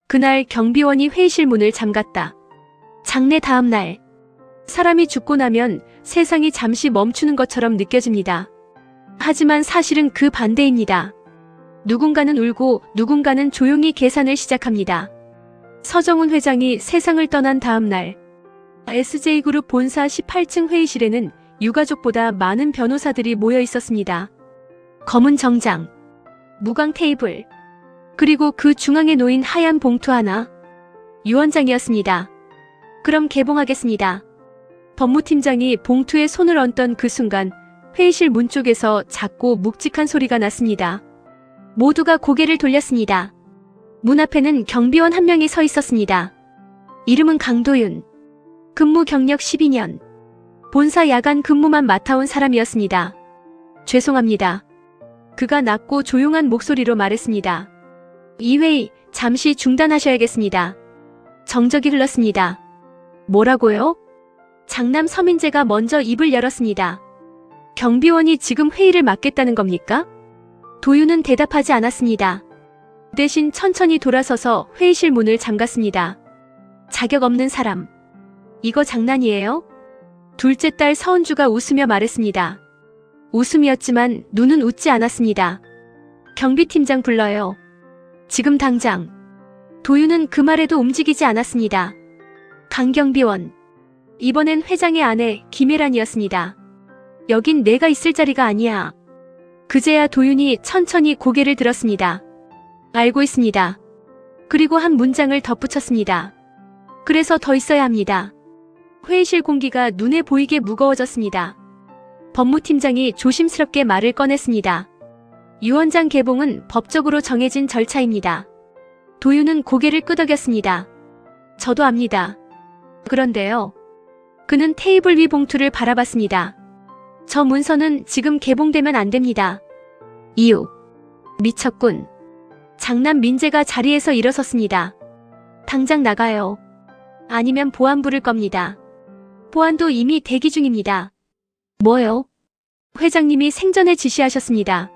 그날 경비원이 회의실 문을 잠갔다. 장례 다음 날. 사람이 죽고 나면 세상이 잠시 멈추는 것처럼 느껴집니다. 하지만 사실은 그 반대입니다. 누군가는 울고 누군가는 조용히 계산을 시작합니다. 서정훈 회장이 세상을 떠난 다음 날, SJ그룹 본사 18층 회의실에는 유가족보다 많은 변호사들이 모여 있었습니다. 검은 정장, 무광 테이블, 그리고 그 중앙에 놓인 하얀 봉투 하나. 유언장이었습니다. 그럼 개봉하겠습니다. 법무팀장이 봉투에 손을 얹던 그 순간 회의실 문 쪽에서 작고 묵직한 소리가 났습니다. 모두가 고개를 돌렸습니다. 문 앞에는 경비원 한 명이 서 있었습니다. 이름은 강도윤. 근무 경력 12년. 본사 야간 근무만 맡아온 사람이었습니다. 죄송합니다. 그가 낮고 조용한 목소리로 말했습니다. 이 회의 잠시 중단하셔야겠습니다. 정적이 흘렀습니다. 뭐라고요? 장남 서민재가 먼저 입을 열었습니다. 경비원이 지금 회의를 맡겠다는 겁니까? 도윤은 대답하지 않았습니다. 대신 천천히 돌아서서 회의실 문을 잠갔습니다. 자격 없는 사람. 이거 장난이에요? 둘째 딸 서은주가 웃으며 말했습니다. 웃음이었지만 눈은 웃지 않았습니다. 경비팀장 불러요. 지금 당장. 도윤은 그 말에도 움직이지 않았습니다. 강경비원. 이번엔 회장의 아내 김혜란이었습니다. 여긴 내가 있을 자리가 아니야. 그제야 도윤이 천천히 고개를 들었습니다. 알고 있습니다. 그리고 한 문장을 덧붙였습니다. 그래서 더 있어야 합니다. 회의실 공기가 눈에 보이게 무거워졌습니다. 법무팀장이 조심스럽게 말을 꺼냈습니다. 유언장 개봉은 법적으로 정해진 절차입니다. 도윤은 고개를 끄덕였습니다. 저도 압니다. 그런데요. 그는 테이블 위 봉투를 바라봤습니다. 저 문서는 지금 개봉되면 안 됩니다. 이유. 미쳤군. 장남 민재가 자리에서 일어섰습니다. 당장 나가요. 아니면 보안 부를 겁니다. 보안도 이미 대기 중입니다. 뭐요? 회장님이 생전에 지시하셨습니다.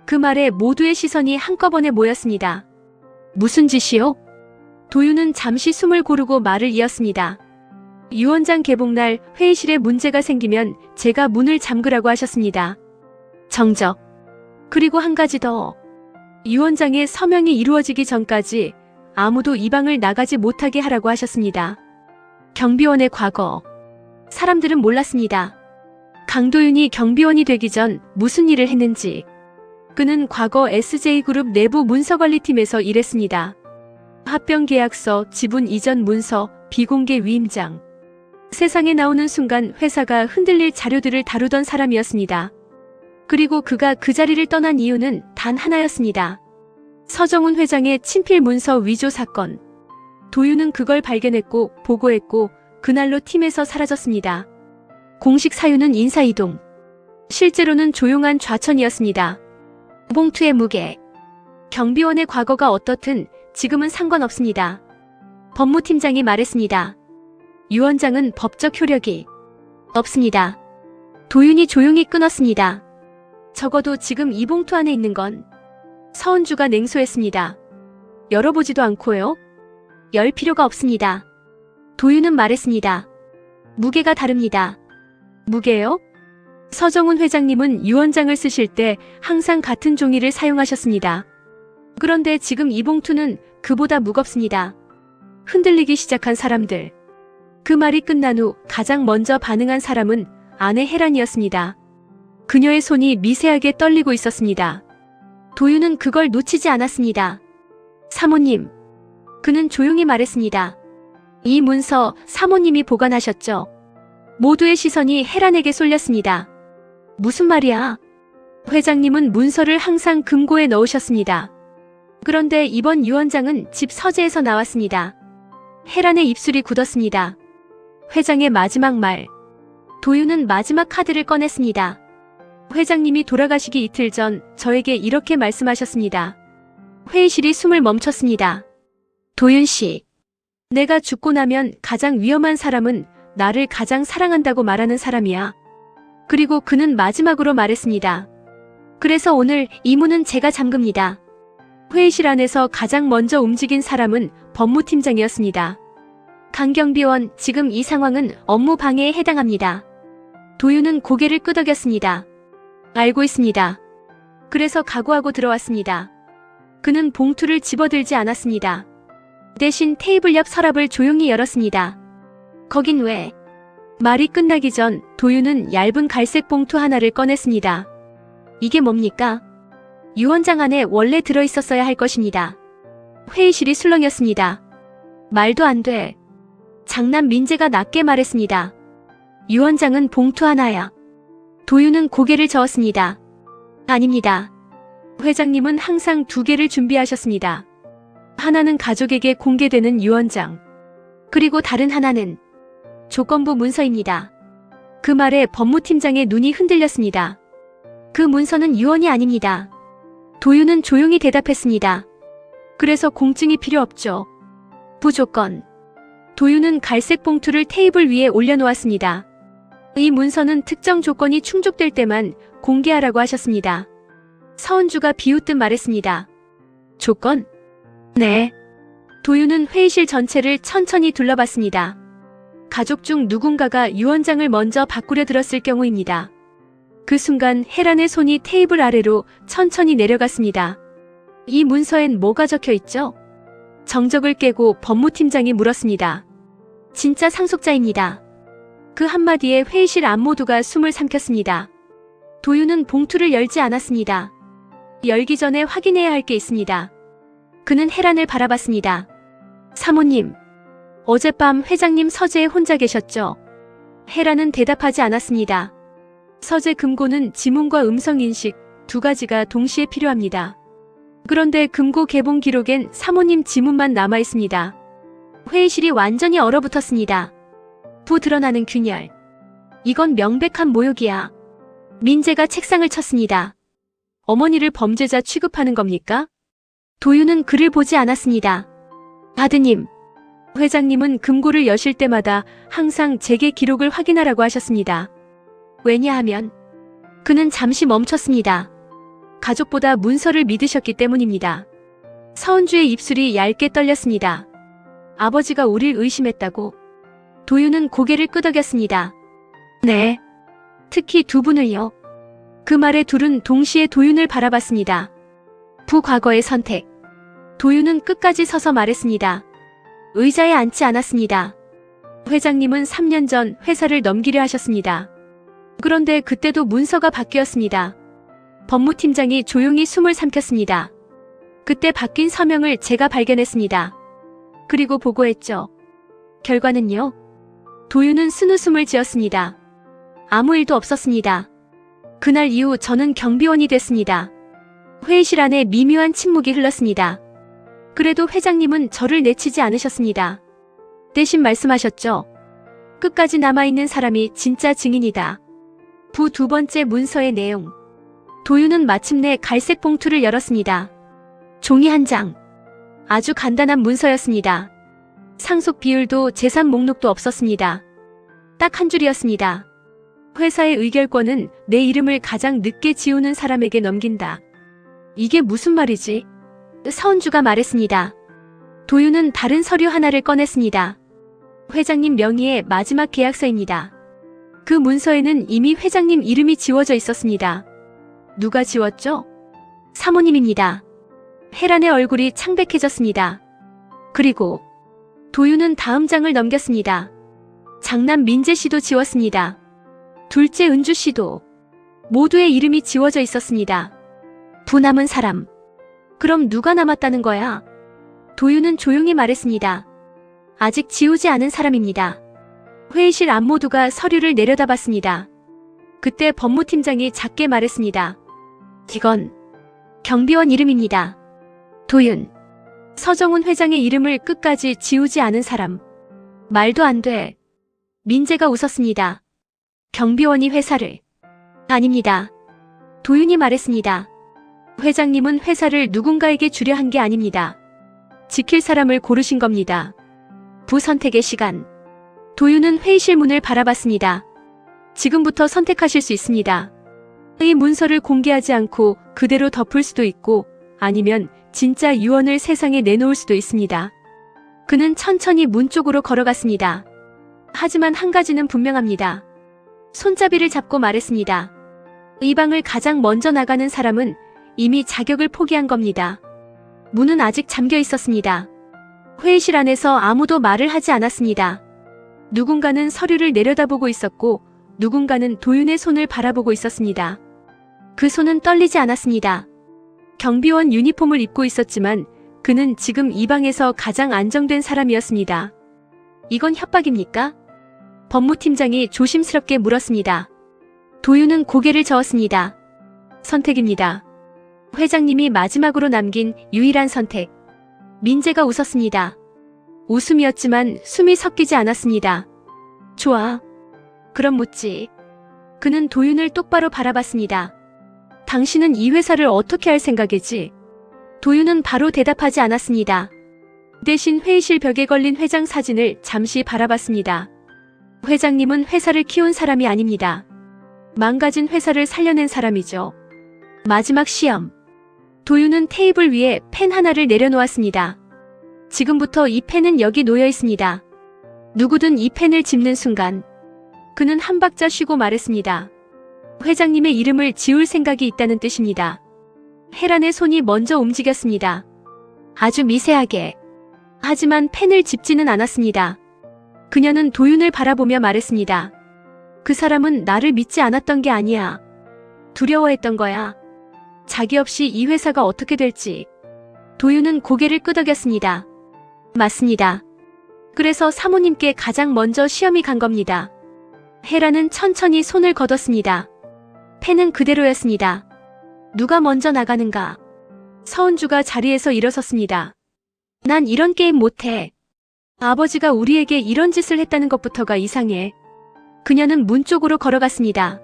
그 말에 모두의 시선이 한꺼번에 모였습니다. 무슨 짓이요? 도윤은 잠시 숨을 고르고 말을 이었습니다. 유언장 개봉날 회의실에 문제가 생기면 제가 문을 잠그라고 하셨습니다. 정적. 그리고 한 가지 더. 유언장의 서명이 이루어지기 전까지 아무도 이 방을 나가지 못하게 하라고 하셨습니다. 경비원의 과거. 사람들은 몰랐습니다. 강도윤이 경비원이 되기 전 무슨 일을 했는지. 그는 과거 SJ그룹 내부 문서관리팀에서 일했습니다. 합병 계약서, 지분 이전 문서, 비공개 위임장. 세상에 나오는 순간 회사가 흔들릴 자료들을 다루던 사람이었습니다. 그리고 그가 그 자리를 떠난 이유는 단 하나였습니다. 서정훈 회장의 친필 문서 위조 사건. 도윤은 그걸 발견했고 보고했고 그날로 팀에서 사라졌습니다. 공식 사유는 인사이동. 실제로는 조용한 좌천이었습니다. 봉투의 무게. 경비원의 과거가 어떻든 지금은 상관없습니다. 법무팀장이 말했습니다. 유언장은 법적 효력이 없습니다. 도윤이 조용히 끊었습니다. 적어도 지금 이 봉투 안에 있는 건. 서은주가 냉소했습니다. 열어보지도 않고요. 열 필요가 없습니다. 도윤은 말했습니다. 무게가 다릅니다. 무게요? 서정훈 회장님은 유언장을 쓰실 때 항상 같은 종이를 사용하셨습니다. 그런데 지금 이 봉투는 그보다 무겁습니다. 흔들리기 시작한 사람들. 그 말이 끝난 후 가장 먼저 반응한 사람은 아내 혜란이었습니다. 그녀의 손이 미세하게 떨리고 있었습니다. 도윤은 그걸 놓치지 않았습니다. 사모님. 그는 조용히 말했습니다. 이 문서 사모님이 보관하셨죠? 모두의 시선이 혜란에게 쏠렸습니다. 무슨 말이야? 회장님은 문서를 항상 금고에 넣으셨습니다. 그런데 이번 유언장은 집 서재에서 나왔습니다. 혜란의 입술이 굳었습니다. 회장의 마지막 말. 도윤은 마지막 카드를 꺼냈습니다. 회장님이 돌아가시기 이틀 전 저에게 이렇게 말씀하셨습니다. 회의실이 숨을 멈췄습니다. 도윤 씨. 내가 죽고 나면 가장 위험한 사람은 나를 가장 사랑한다고 말하는 사람이야. 그리고 그는 마지막으로 말했습니다. 그래서 오늘 이 문은 제가 잠급니다. 회의실 안에서 가장 먼저 움직인 사람은 법무팀장이었습니다. 강경비원, 지금 이 상황은 업무 방해에 해당합니다. 도윤은 고개를 끄덕였습니다. 알고 있습니다. 그래서 각오하고 들어왔습니다. 그는 봉투를 집어들지 않았습니다. 대신 테이블 옆 서랍을 조용히 열었습니다. 거긴 왜? 말이 끝나기 전 도윤은 얇은 갈색 봉투 하나를 꺼냈습니다. 이게 뭡니까? 유원장 안에 원래 들어있었어야 할 것입니다. 회의실이 술렁였습니다. 말도 안 돼. 장남 민재가 낮게 말했습니다. 유원장은 봉투 하나야. 도윤은 고개를 저었습니다. 아닙니다. 회장님은 항상 2개를 준비하셨습니다. 하나는 가족에게 공개되는 유언장, 그리고 다른 하나는 조건부 문서입니다. 그 말에 법무팀장의 눈이 흔들렸습니다. 그 문서는 유언이 아닙니다. 도윤은 조용히 대답했습니다. 그래서 공증이 필요 없죠. 부조건. 도윤은 갈색 봉투를 테이블 위에 올려놓았습니다. 이 문서는 특정 조건이 충족될 때만 공개하라고 하셨습니다. 서은주가 비웃듯 말했습니다. 조건? 네. 도윤은 회의실 전체를 천천히 둘러봤습니다. 가족 중 누군가가 유언장을 먼저 바꾸려 들었을 경우입니다. 그 순간 혜란의 손이 테이블 아래로 천천히 내려갔습니다. 이 문서엔 뭐가 적혀 있죠? 정적을 깨고 법무팀장이 물었습니다. 진짜 상속자입니다. 그 한마디에 회의실 안 모두가 숨을 삼켰습니다. 도윤은 봉투를 열지 않았습니다. 열기 전에 확인해야 할 게 있습니다. 그는 혜란을 바라봤습니다. 사모님, 어젯밤 회장님 서재에 혼자 계셨죠? 혜란은 대답하지 않았습니다. 서재 금고는 지문과 음성인식 2가지가 동시에 필요합니다. 그런데 금고 개봉 기록엔 사모님 지문만 남아있습니다. 회의실이 완전히 얼어붙었습니다. 부 드러나는 균열. 이건 명백한 모욕이야. 민재가 책상을 쳤습니다. 어머니를 범죄자 취급하는 겁니까? 도윤은 그를 보지 않았습니다. 아드님, 회장님은 금고를 여실 때마다 항상 제게 기록을 확인하라고 하셨습니다. 왜냐하면 그는 잠시 멈췄습니다. 가족보다 문서를 믿으셨기 때문입니다. 서은주의 입술이 얇게 떨렸습니다. 아버지가 우릴 의심했다고. 도윤은 고개를 끄덕였습니다. 네. 특히 2분을요. 그 말에 둘은 동시에 도윤을 바라봤습니다. 부과거의 선택. 도윤은 끝까지 서서 말했습니다. 의자에 앉지 않았습니다. 회장님은 3년 전 회사를 넘기려 하셨습니다. 그런데 그때도 문서가 바뀌었습니다. 법무팀장이 조용히 숨을 삼켰습니다. 그때 바뀐 서명을 제가 발견했습니다. 그리고 보고했죠. 결과는요? 도윤은 쓴웃음을 지었습니다. 아무 일도 없었습니다. 그날 이후 저는 경비원이 됐습니다. 회의실 안에 미묘한 침묵이 흘렀습니다. 그래도 회장님은 저를 내치지 않으셨습니다. 대신 말씀하셨죠. 끝까지 남아있는 사람이 진짜 증인이다. 부 2번째 문서의 내용. 도윤은 마침내 갈색 봉투를 열었습니다. 종이 한 장. 아주 간단한 문서였습니다. 상속 비율도 재산 목록도 없었습니다. 딱 한 줄이었습니다. 회사의 의결권은 내 이름을 가장 늦게 지우는 사람에게 넘긴다. 이게 무슨 말이지? 서은주가 말했습니다. 도윤은 다른 서류 하나를 꺼냈습니다. 회장님 명의의 마지막 계약서입니다. 그 문서에는 이미 회장님 이름이 지워져 있었습니다. 누가 지웠죠? 사모님입니다. 혜란의 얼굴이 창백해졌습니다. 그리고 도윤은 다음 장을 넘겼습니다. 장남 민재 씨도 지웠습니다. 둘째 은주 씨도. 모두의 이름이 지워져 있었습니다. 부 남은 사람. 그럼 누가 남았다는 거야? 도윤은 조용히 말했습니다. 아직 지우지 않은 사람입니다. 회의실 안 모두가 서류를 내려다봤습니다. 그때 법무팀장이 작게 말했습니다. 이건 경비원 이름입니다. 도윤. 서정훈 회장의 이름을 끝까지 지우지 않은 사람. 말도 안 돼. 민재가 웃었습니다. 경비원이 회사를. 아닙니다. 도윤이 말했습니다. 회장님은 회사를 누군가에게 주려 한 게 아닙니다. 지킬 사람을 고르신 겁니다. 부 선택의 시간. 도윤은 회의실 문을 바라봤습니다. 지금부터 선택하실 수 있습니다. 이 문서를 공개하지 않고 그대로 덮을 수도 있고 아니면 진짜 유언을 세상에 내놓을 수도 있습니다. 그는 천천히 문 쪽으로 걸어갔습니다. 하지만 한 가지는 분명합니다. 손잡이를 잡고 말했습니다. 이 방을 가장 먼저 나가는 사람은 이미 자격을 포기한 겁니다. 문은 아직 잠겨 있었습니다. 회의실 안에서 아무도 말을 하지 않았습니다. 누군가는 서류를 내려다보고 있었고 누군가는 도윤의 손을 바라보고 있었습니다. 그 손은 떨리지 않았습니다. 경비원 유니폼을 입고 있었지만 그는 지금 이 방에서 가장 안정된 사람이었습니다. 이건 협박입니까? 법무팀장이 조심스럽게 물었습니다. 도윤은 고개를 저었습니다. 선택입니다. 회장님이 마지막으로 남긴 유일한 선택. 민재가 웃었습니다. 웃음이었지만 숨이 섞이지 않았습니다. 좋아. 그럼 묻지. 그는 도윤을 똑바로 바라봤습니다. 당신은 이 회사를 어떻게 할 생각이지? 도윤은 바로 대답하지 않았습니다. 대신 회의실 벽에 걸린 회장 사진을 잠시 바라봤습니다. 회장님은 회사를 키운 사람이 아닙니다. 망가진 회사를 살려낸 사람이죠. 마지막 시험. 도윤은 테이블 위에 펜 하나를 내려놓았습니다. 지금부터 이 펜은 여기 놓여 있습니다. 누구든 이 펜을 짚는 순간 그는 한 박자 쉬고 말했습니다. 회장님의 이름을 지울 생각이 있다는 뜻입니다. 혜란의 손이 먼저 움직였습니다. 아주 미세하게. 하지만 펜을 짚지는 않았습니다. 그녀는 도윤을 바라보며 말했습니다. 그 사람은 나를 믿지 않았던 게 아니야. 두려워했던 거야. 자기 없이 이 회사가 어떻게 될지. 도윤은 고개를 끄덕였습니다. 맞습니다. 그래서 사모님께 가장 먼저 시험이 간 겁니다. 혜란은 천천히 손을 걷었습니다. 펜은 그대로였습니다. 누가 먼저 나가는가? 서은주가 자리에서 일어섰습니다. 난 이런 게임 못해. 아버지가 우리에게 이런 짓을 했다는 것부터가 이상해. 그녀는 문 쪽으로 걸어갔습니다.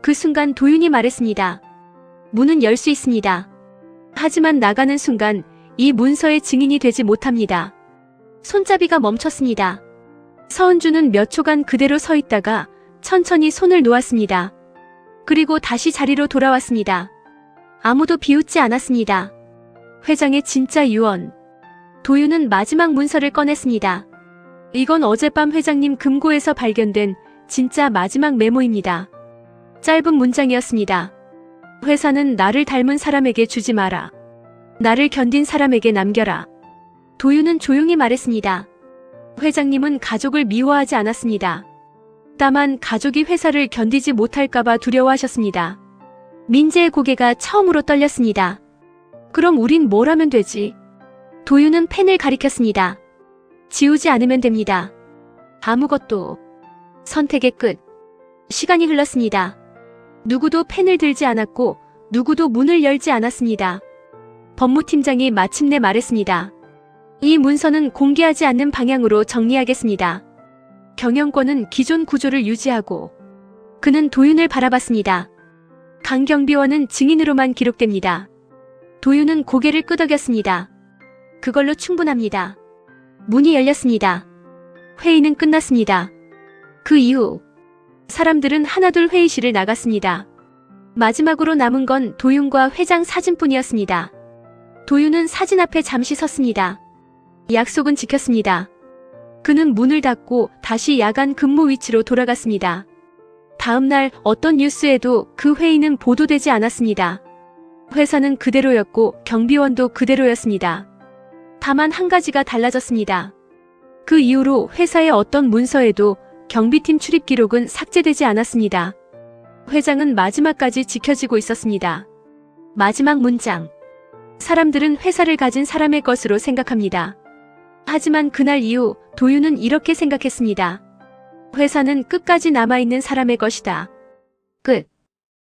그 순간 도윤이 말했습니다. 문은 열 수 있습니다. 하지만 나가는 순간 이 문서의 증인이 되지 못합니다. 손잡이가 멈췄습니다. 서은주는 몇 초간 그대로 서 있다가 천천히 손을 놓았습니다. 그리고 다시 자리로 돌아왔습니다. 아무도 비웃지 않았습니다. 회장의 진짜 유언. 도윤은 마지막 문서를 꺼냈습니다. 이건 어젯밤 회장님 금고에서 발견된 진짜 마지막 메모입니다. 짧은 문장이었습니다. 회사는 나를 닮은 사람에게 주지 마라. 나를 견딘 사람에게 남겨라. 도윤은 조용히 말했습니다. 회장님은 가족을 미워하지 않았습니다. 다만 가족이 회사를 견디지 못할까봐 두려워하셨습니다. 민재의 고개가 처음으로 떨렸습니다. 그럼 우린 뭘 하면 되지? 도윤은 펜을 가리켰습니다. 지우지 않으면 됩니다. 아무것도. 선택의 끝. 시간이 흘렀습니다. 누구도 펜을 들지 않았고 누구도 문을 열지 않았습니다. 법무팀장이 마침내 말했습니다. 이 문서는 공개하지 않는 방향으로 정리하겠습니다. 경영권은 기존 구조를 유지하고. 그는 도윤을 바라봤습니다. 강 경비원은 증인으로만 기록됩니다. 도윤은 고개를 끄덕였습니다. 그걸로 충분합니다. 문이 열렸습니다. 회의는 끝났습니다. 그 이후 사람들은 하나둘 회의실을 나갔습니다. 마지막으로 남은 건 도윤과 회장 사진뿐이었습니다. 도윤은 사진 앞에 잠시 섰습니다. 약속은 지켰습니다. 그는 문을 닫고 다시 야간 근무 위치로 돌아갔습니다. 다음 날 어떤 뉴스에도 그 회의는 보도되지 않았습니다. 회사는 그대로였고 경비원도 그대로였습니다. 다만 한 가지가 달라졌습니다. 그 이후로 회사의 어떤 문서에도 경비팀 출입 기록은 삭제되지 않았습니다. 회장은 마지막까지 지켜지고 있었습니다. 마지막 문장. 사람들은 회사를 가진 사람의 것으로 생각합니다. 하지만 그날 이후 도윤은 이렇게 생각했습니다. 회사는 끝까지 남아있는 사람의 것이다. 끝.